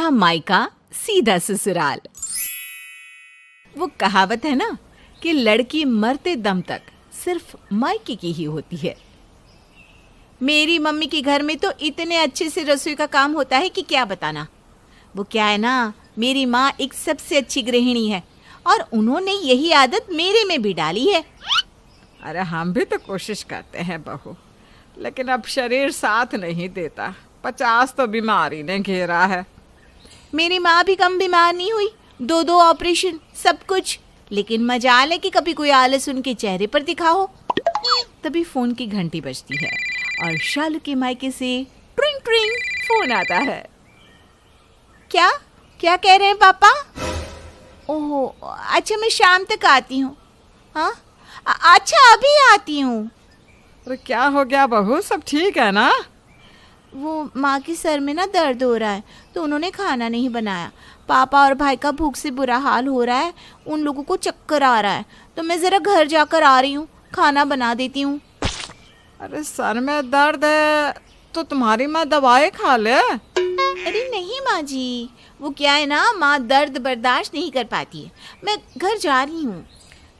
सीधा मायका सीधा ससुराल। वो कहावत है ना कि लड़की मरते दम तक सिर्फ मायके की ही होती है। मेरी मम्मी के घर में तो इतने अच्छे से रसोई का काम होता है कि क्या बताना। वो क्या है ना, मेरी माँ एक सबसे अच्छी गृहिणी है और उन्होंने यही आदत मेरे में भी डाली है। अरे हम भी तो कोशिश करते हैं बहू, लेकिन अब शरीर साथ नहीं देता। 50 तो बीमारी ने घेरा है। मेरी माँ भी कम बीमार नहीं हुई, 2 ऑपरेशन, सब कुछ। लेकिन मजाल है कि कभी कोई आलस उनके चेहरे पर दिखा हो। तभी फोन की घंटी बजती है और शालू के मायके से ट्रिंग ट्रिंग फोन आता है। क्या क्या कह रहे हैं पापा? ओहो, अच्छा मैं शाम तक आती हूँ। हाँ अच्छा अभी आती हूँ। अरे क्या हो गया बहू, सब ठीक है ना? वो माँ के सर में ना दर्द हो रहा है तो उन्होंने खाना नहीं बनाया। पापा और भाई का भूख से बुरा हाल हो रहा है, उन लोगों को चक्कर आ रहा है, तो मैं ज़रा घर जाकर आ रही हूँ, खाना बना देती हूँ। अरे सर में दर्द है तो तुम्हारी माँ दवाई खा ले। अरे नहीं माँ जी, वो क्या है ना, माँ दर्द बर्दाश्त नहीं कर पाती है, मैं घर जा रही हूँ।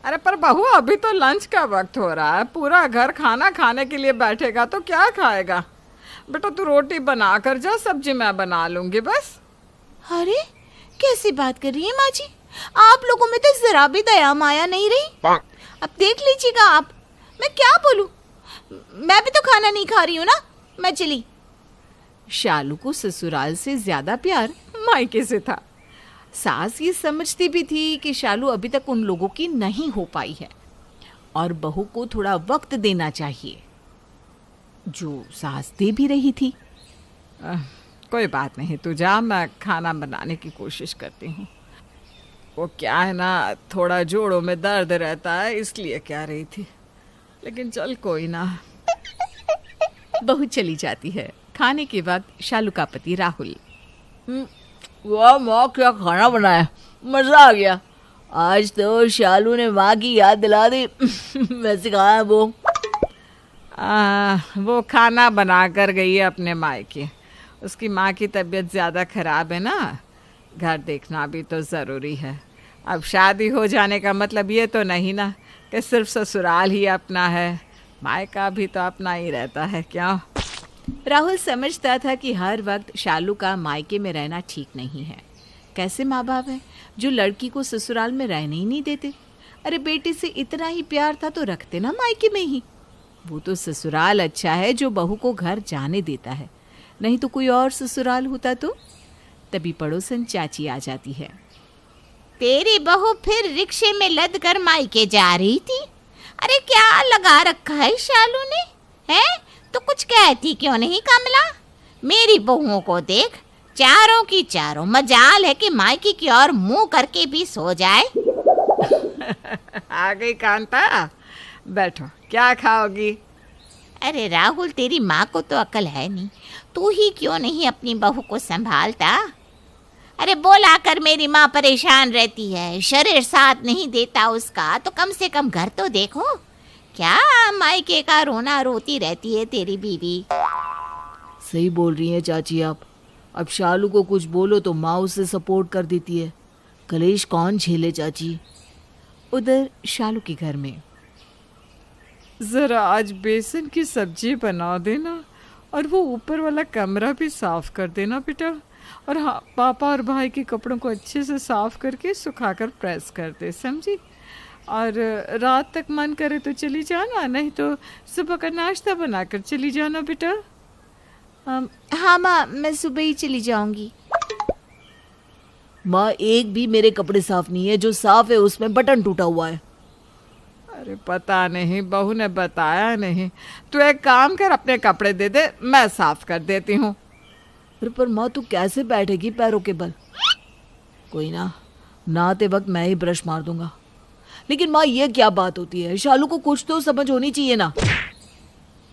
अरे पर बहू अभी तो लंच का वक्त हो रहा है, पूरा घर खाना खाने के लिए बैठेगा तो क्या खाएगा? बेटा तू रोटी बना कर जा, सब्जी मैं बना लूंगी बस। अरे कैसी बात कर रही है माँ जी, आप लोगों में तो जरा भी दया माया नहीं रही। अब देख लीजिएगा आप, मैं क्या बोलूं, मैं भी तो खाना नहीं खा रही हूँ ना, मैं चली। शालू को ससुराल से ज्यादा प्यार मायके से था। सास ये समझती भी थी कि शालू अभी तक उन लोगों की नहीं हो पाई है और बहू को थोड़ा वक्त देना चाहिए, जो सास दे भी रही थी। कोई बात नहीं, तू जा, मैं खाना बनाने की कोशिश करती हूँ। वो क्या है ना, थोड़ा जोड़ों में दर्द रहता है इसलिए कह रही थी, लेकिन चल कोई ना। बहू चली जाती है। खाने के वक्त शालू का पति राहुल, वाह माँ, क्या खाना बनाया, मज़ा आ गया। आज तो शालू ने माँ की याद दिला दी। वैसे कहाँ है वो? वो खाना बना कर गई है अपने मायके। उसकी माँ की तबीयत ज़्यादा ख़राब है ना, घर देखना भी तो ज़रूरी है। अब शादी हो जाने का मतलब ये तो नहीं ना कि सिर्फ ससुराल ही अपना है, मायका भी तो अपना ही रहता है क्या? राहुल समझता था कि हर वक्त शालू का मायके में रहना ठीक नहीं है। कैसे माँ बाप हैं जो लड़की को ससुराल में रहने ही नहीं देते। अरे बेटे से इतना ही प्यार था तो रखते ना मायके में ही। वो तो ससुराल अच्छा है जो बहू को घर जाने देता है, नहीं तो कोई और ससुराल होता तो। तभी पड़ोसन चाची आ जाती है। तेरी बहू फिर रिक्शे में लद कर मायके जा रही थी? अरे क्या लगा रखा है शालू ने, है? तो कुछ कहती क्यों नहीं कमला? मेरी बहुओं को देख, चारों की चारों मजाल है कि मायके की ओर मुंह करके भी सो जाए। आ गई कांता, बैठो, क्या खाओगी? अरे राहुल, तेरी माँ को तो अकल है नहीं, तू ही क्यों नहीं अपनी बहू को संभालता? अरे बोला कर, मेरी माँ परेशान रहती है, शरीर साथ नहीं देता उसका, तो कम से कम घर तो देखो। क्या मायके का रोना रोती रहती है तेरी बीवी? सही बोल रही हैं चाची आप। अब शालू को कुछ बोलो तो माँ उसे सपोर्ट कर देती है, कलेश कौन झेले चाची? उधर शालू के घर में, ज़रा आज बेसन की सब्जी बना देना और वो ऊपर वाला कमरा भी साफ़ कर देना बेटा। और हाँ, पापा और भाई के कपड़ों को अच्छे से साफ़ करके सुखाकर प्रेस कर दे, समझी? और रात तक मन करे तो चली जाना, नहीं तो सुबह का नाश्ता बनाकर चली जाना बेटा। हाँ माँ, मैं सुबह ही चली जाऊंगी। माँ, एक भी मेरे कपड़े साफ नहीं है, जो साफ है उसमें बटन टूटा हुआ है। अरे पता नहीं, बहू ने बताया नहीं। तू एक काम कर, अपने कपड़े दे दे, मैं साफ कर देती हूँ। अरे पर माँ, तू कैसे बैठेगी पैरों के बल? कोई ना, नहाते वक्त मैं ही ब्रश मार दूंगा। लेकिन माँ, ये क्या बात होती है? शालू को कुछ तो समझ होनी चाहिए ना।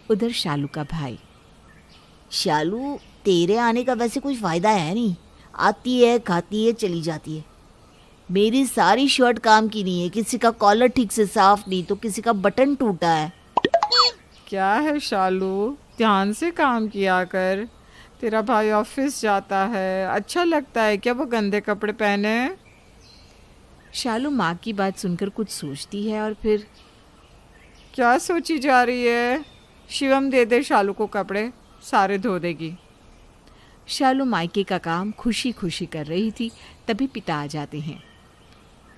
उधर शालू का भाई, शालू, तेरे आने का वैसे कोई फायदा है नहीं, आती है, खाती है, चली जाती है। मेरी सारी शर्ट काम की नहीं है, किसी का कॉलर ठीक से साफ नहीं तो किसी का बटन टूटा है। क्या है शालू, ध्यान से काम किया कर, तेरा भाई ऑफिस जाता है, अच्छा लगता है क्या वो गंदे कपड़े पहने? शालू माँ की बात सुनकर कुछ सोचती है और फिर क्या सोची जा रही है? शिवम दे दे शालू को कपड़े, सारे धो देगी। शालू मायके का काम खुशी खुशी कर रही थी, तभी पिता आ जाते हैं।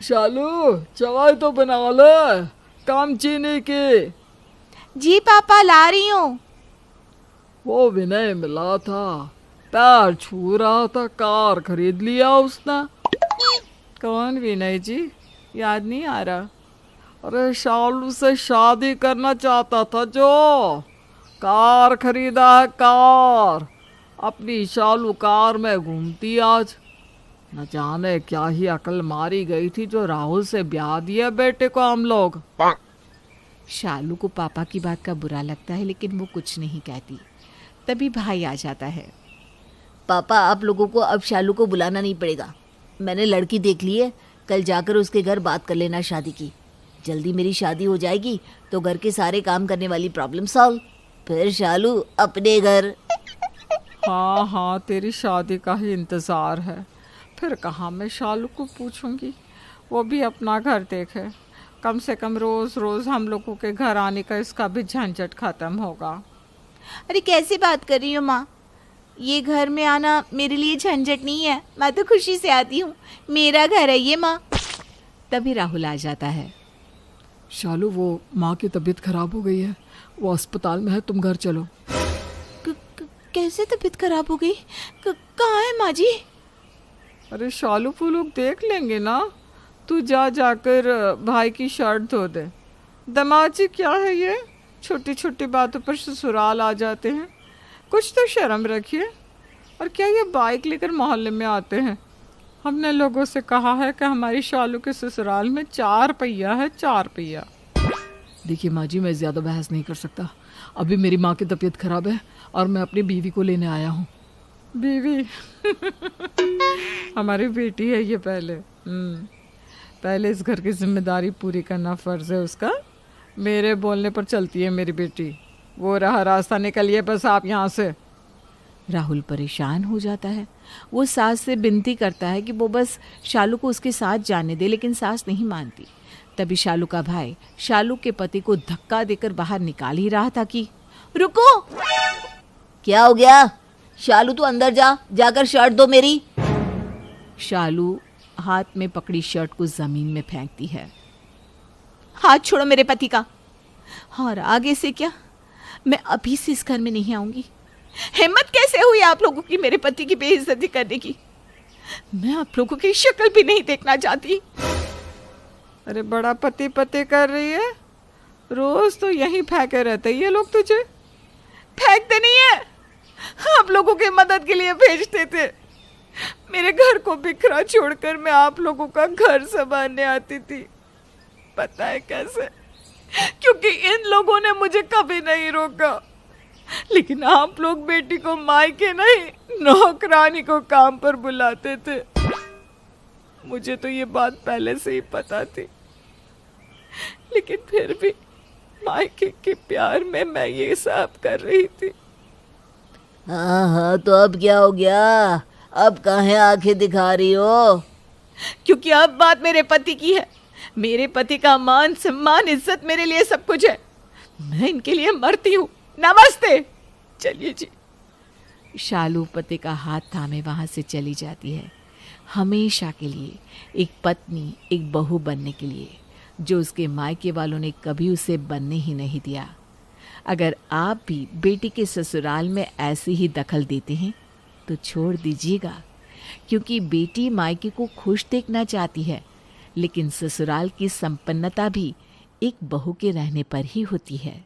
शालू चाय तो बना ले, काम चीनी की। जी पापा, ला रही हूँ। वो विनय मिला था, पैर छू रहा था, कार खरीद लिया उसने। कौन विनय जी? याद नहीं आ रहा। अरे शालू से शादी करना चाहता था जो, कार खरीदा है कार। अपनी शालू कार में घूमती आज। न जाने क्या ही अकल मारी गई थी जो राहुल से ब्याह दिया बेटे को हम लोग। शालू को पापा की बात का बुरा लगता है, लेकिन वो कुछ नहीं कहती। तभी भाई आ जाता है। पापा, आप लोगों को अब शालू को बुलाना नहीं पड़ेगा। मैंने लड़की देख ली है, कल जाकर उसके घर बात कर लेना शादी की। जल्दी मेरी शादी हो जाएगी तो घर के सारे काम करने वाली प्रॉब्लम सॉल्व। फिर शालू अपने घर। हाँ हाँ, तेरी शादी का ही इंतज़ार है। फिर कहाँ मैं शालू को पूछूंगी, वो भी अपना घर देखे। कम से कम रोज़ रोज़ हम लोगों के घर आने का इसका भी झंझट ख़त्म होगा। अरे कैसे बात कर रही हो माँ? ये घर में आना मेरे लिए झंझट नहीं है, मैं तो खुशी से आती हूँ। मेरा घर है ये माँ। तभी राहुल आ जाता है। शालू वो माँ की तबीयत खराब हो गई है, वो अस्पताल में है, तुम घर चलो। कैसे तबीयत खराब हो गई? कहाँ है माँ जी? अरे शालू वो लोग देख लेंगे ना, तू जाकर भाई की शर्ट धो दे। दामाद जी क्या है ये, छोटी छोटी बातों पर ससुराल आ जाते हैं। कुछ तो शर्म रखिए। और क्या ये बाइक लेकर मोहल्ले में आते हैं? हमने लोगों से कहा है कि हमारी शालू के ससुराल में 4 पहिया है, 4 पहिया। देखिए माँ जी, मैं ज़्यादा बहस नहीं कर सकता। अभी मेरी माँ की तबीयत खराब है और मैं अपनी बीवी को लेने आया हूँ। बीवी? हमारी बेटी है ये। पहले इस घर की जिम्मेदारी पूरी करना फ़र्ज़ है उसका। मेरे बोलने पर चलती है मेरी बेटी। वो रहा रास्ता, निकलिए बस आप यहाँ से। राहुल परेशान हो जाता है। वो सास से विनती करता है कि वो बस शालू को उसके साथ जाने दे, लेकिन सास नहीं मानती। तभी शालू का भाई शालू के पति को धक्का देकर बाहर निकाल ही रहा था कि रुको। क्या हो गया? शालू तू अंदर जा, जाकर शर्ट दो मेरी। शालू हाथ में पकड़ी शर्ट को जमीन में फेंकती है। हाथ छोड़ो मेरे पति का। और आगे से क्या, मैं अभी से इस घर में नहीं आऊंगी। हिम्मत कैसे हुई आप लोगों की मेरे पति की बेइज्जती करने की? मैं आप लोगों की शक्ल भी नहीं देखना चाहती। अरे बड़ा पति पति कर रही है, रोज तो यहीं फेंके रहते ये लोग तुझे। फेंकते नहीं है, आप लोगों की मदद के लिए भेजते थे। मेरे घर को बिखरा छोड़कर मैं आप लोगों का घर संभालने आती थी। पता है कैसे? क्योंकि इन लोगों ने मुझे कभी नहीं रोका। लेकिन आप लोग बेटी को मायके नहीं, नौकरानी को काम पर बुलाते थे। मुझे तो ये बात पहले से ही पता थी, लेकिन फिर भी मायके के प्यार में मैं ये सब कर रही थी। हाँ हाँ, तो अब क्या हो गया? अब काहे आंखें दिखा रही हो? क्योंकि अब बात मेरे पति की है। मेरे पति का मान सम्मान इज्जत मेरे लिए सब कुछ है। मैं इनके लिए मरती हूँ। नमस्ते, चलिए जी। शालू पति का हाथ थामे वहां से चली जाती है, हमेशा के लिए एक पत्नी, एक बहू बनने के लिए, जो उसके मायके वालों ने कभी उसे बनने ही नहीं दिया। अगर आप भी बेटी के ससुराल में ऐसे ही दखल देते हैं तो छोड़ दीजिएगा, क्योंकि बेटी मायके को खुश देखना चाहती है, लेकिन ससुराल की संपन्नता भी एक बहू के रहने पर ही होती है।